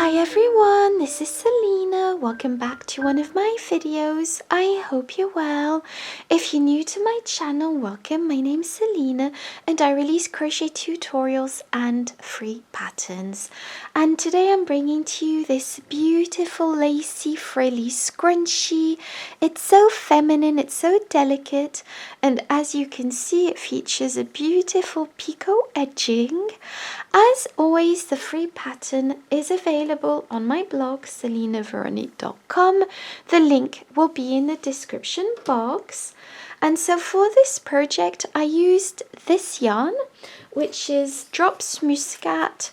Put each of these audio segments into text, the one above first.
Hi everyone, this is Selina. Welcome back to one of my videos. I hope you're well. If you're new to my channel, welcome. My name's Selina and I release crochet tutorials and free patterns. And today I'm bringing to you this beautiful lacy frilly scrunchie. It's so feminine, it's so delicate, and as you can see it features a beautiful Pico edging. As always, the free pattern is available on my blog selinaveronique.com. The link will be in the description box. And so for this project I used this yarn, which is Drops Muscat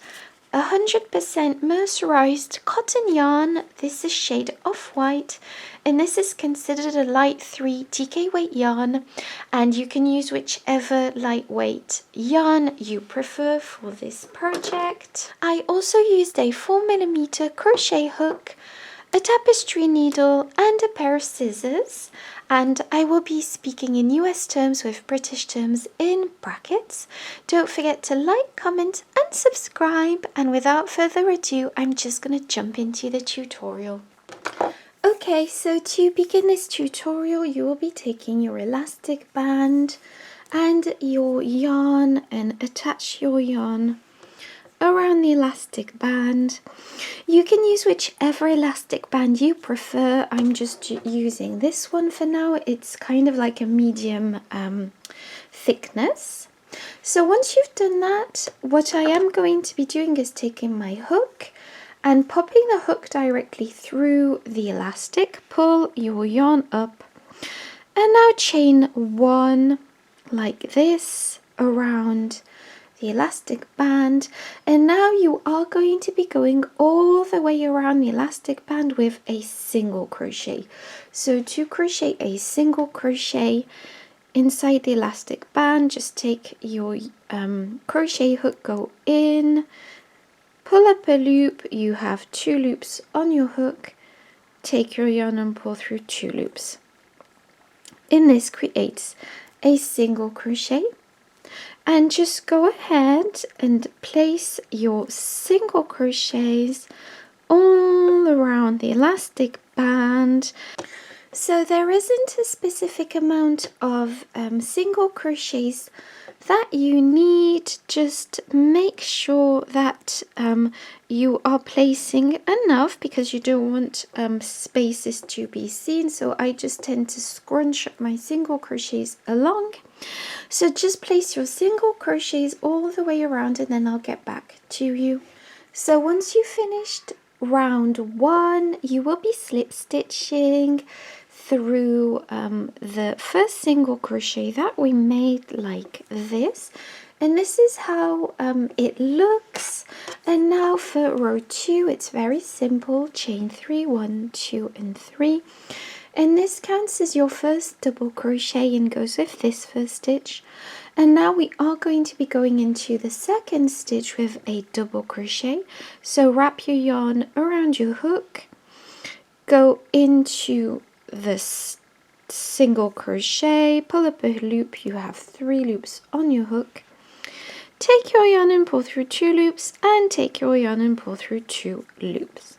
100% mercerized cotton yarn. This is shade Off-White, and this is considered a light 3 DK weight yarn, and you can use whichever lightweight yarn you prefer for this project. I also used a 4mm crochet hook, a tapestry needle and a pair of scissors, and I will be speaking in US terms with British terms in brackets. Don't forget to like, comment and subscribe, and without further ado I'm just going to jump into the tutorial. Okay, so to begin this tutorial you will be taking your elastic band and your yarn and attach your yarn around the elastic band. You can use whichever elastic band you prefer. I'm just using this one for now. It's kind of like a medium thickness. So once you've done that, what I am going to be doing is taking my hook and popping the hook directly through the elastic. Pull your yarn up and now chain one like this around the elastic band, and now you are going to be going all the way around the elastic band with a single crochet. So to crochet a single crochet inside the elastic band, just take your crochet hook, go in, pull up a loop. You have 2 loops on your hook, take your yarn and pull through 2 loops. In this creates a single crochet. And just go ahead and place your single crochets all around the elastic band. So there isn't a specific amount of single crochets that you need. Just make sure that you are placing enough, because you don't want spaces to be seen. So I just tend to scrunch my single crochets along. So just place your single crochets all the way around and then I'll get back to you. So once you've finished round 1, you will be slip stitching through the first single crochet that we made like this. And this is how it looks. And now for row 2, it's very simple. Chain 3, 1, 2 and 3. And this counts as your first double crochet and goes with this first stitch. And now we are going to be going into the second stitch with a double crochet. So wrap your yarn around your hook, go into the single crochet, pull up a loop. You have 3 loops on your hook. Take your yarn and pull through 2 loops, and take your yarn and pull through 2 loops.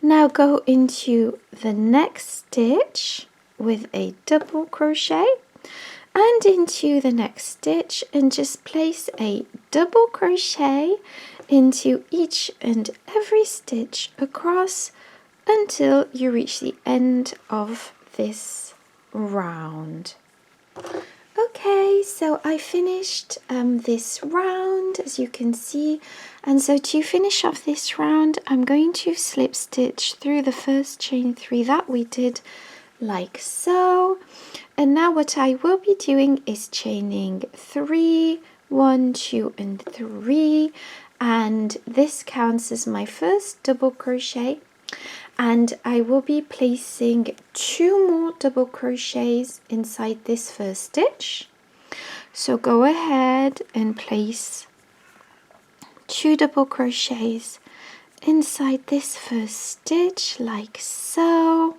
Now go into the next stitch with a double crochet and into the next stitch, and just place a double crochet into each and every stitch across until you reach the end of this round. Okay, so I finished this round, as you can see, and so to finish off this round I'm going to slip stitch through the first chain 3 that we did like so. And now what I will be doing is chaining 3, 1, 2 and 3, and this counts as my first double crochet. And I will be placing 2 more double crochets inside this first stitch. So go ahead and place 2 double crochets inside this first stitch like so.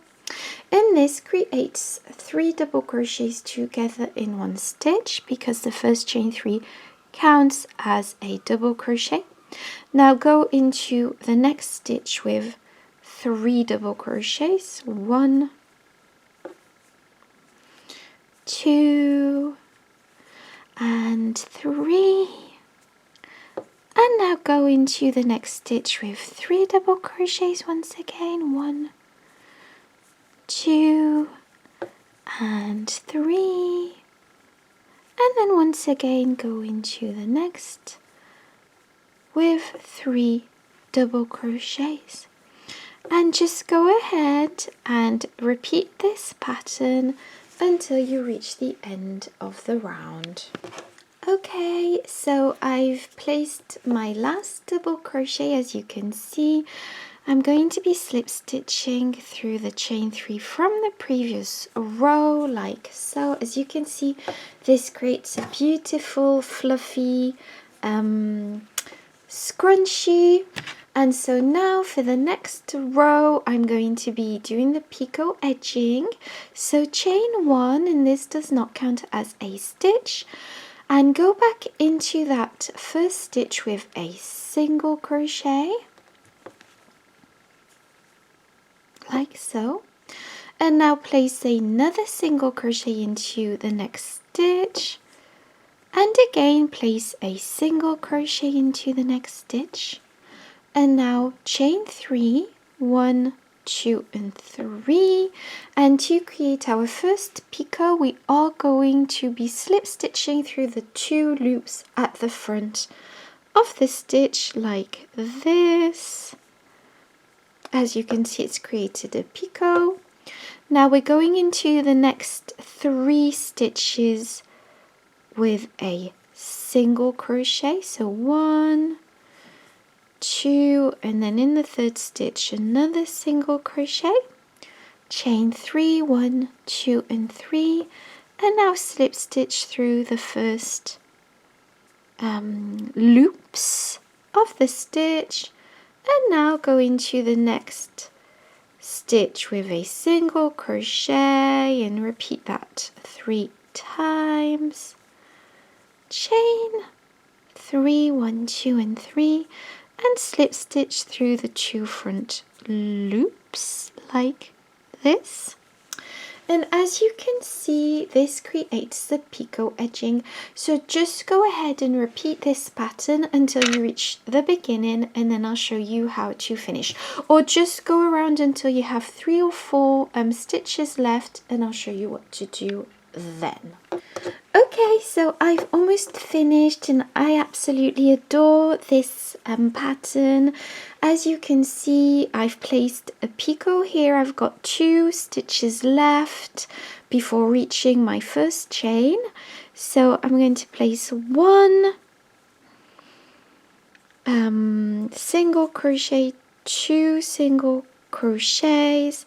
And this creates 3 double crochets together in 1 stitch, because the first chain 3 counts as a double crochet. Now go into the next stitch with 3 double crochets, 1, 2 and 3, and now go into the next stitch with 3 double crochets once again, 1, 2 and 3, and then once again go into the next with 3 double crochets, and just go ahead and repeat this pattern until you reach the end of the round. Okay, so I've placed my last double crochet. As you can see, I'm going to be slip stitching through the chain 3 from the previous row like so. As you can see, this creates a beautiful fluffy scrunchie. And so now for the next row, I'm going to be doing the picot edging. So chain 1, and this does not count as a stitch, and go back into that first stitch with a single crochet, like so. And now place another single crochet into the next stitch, and again place a single crochet into the next stitch. And now chain 3, 1, 2 and 3, and to create our first picot we are going to be slip stitching through the 2 loops at the front of the stitch like this. As you can see, it's created a picot. Now we're going into the next 3 stitches with a single crochet, so 1, 2, and then in the third stitch another single crochet, chain 3, 1, 2 and 3, and now slip stitch through the first loops of the stitch, and now go into the next stitch with a single crochet and repeat that 3 times, chain 3, 1, 2 and 3, and slip stitch through the 2 front loops like this. And as you can see, this creates the picot edging. So just go ahead and repeat this pattern until you reach the beginning, and then I'll show you how to finish. Or just go around until you have 3 or 4 stitches left, and I'll show you what to do then. Okay, so I've almost finished and I absolutely adore this pattern. As you can see, I've placed a picot here. I've got 2 stitches left before reaching my first chain. So I'm going to place 1 single crochet, 2 single crochets,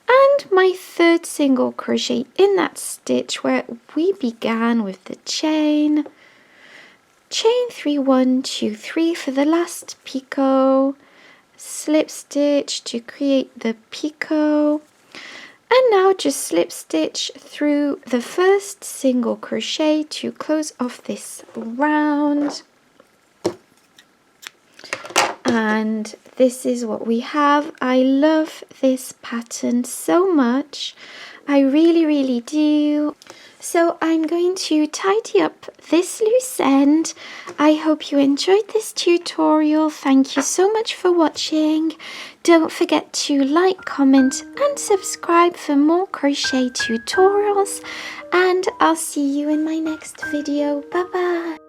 and my third single crochet in that stitch where we began with the chain 3, 1, 2, 3 for the last picot, slip stitch to create the picot, and now just slip stitch through the first single crochet to close off this round. And this is what we have. I love this pattern so much. I really do. So I'm going to tidy up this loose end. I hope you enjoyed this tutorial. Thank you so much for watching. Don't forget to like, comment and subscribe for more crochet tutorials. And I'll see you in my next video. Bye bye.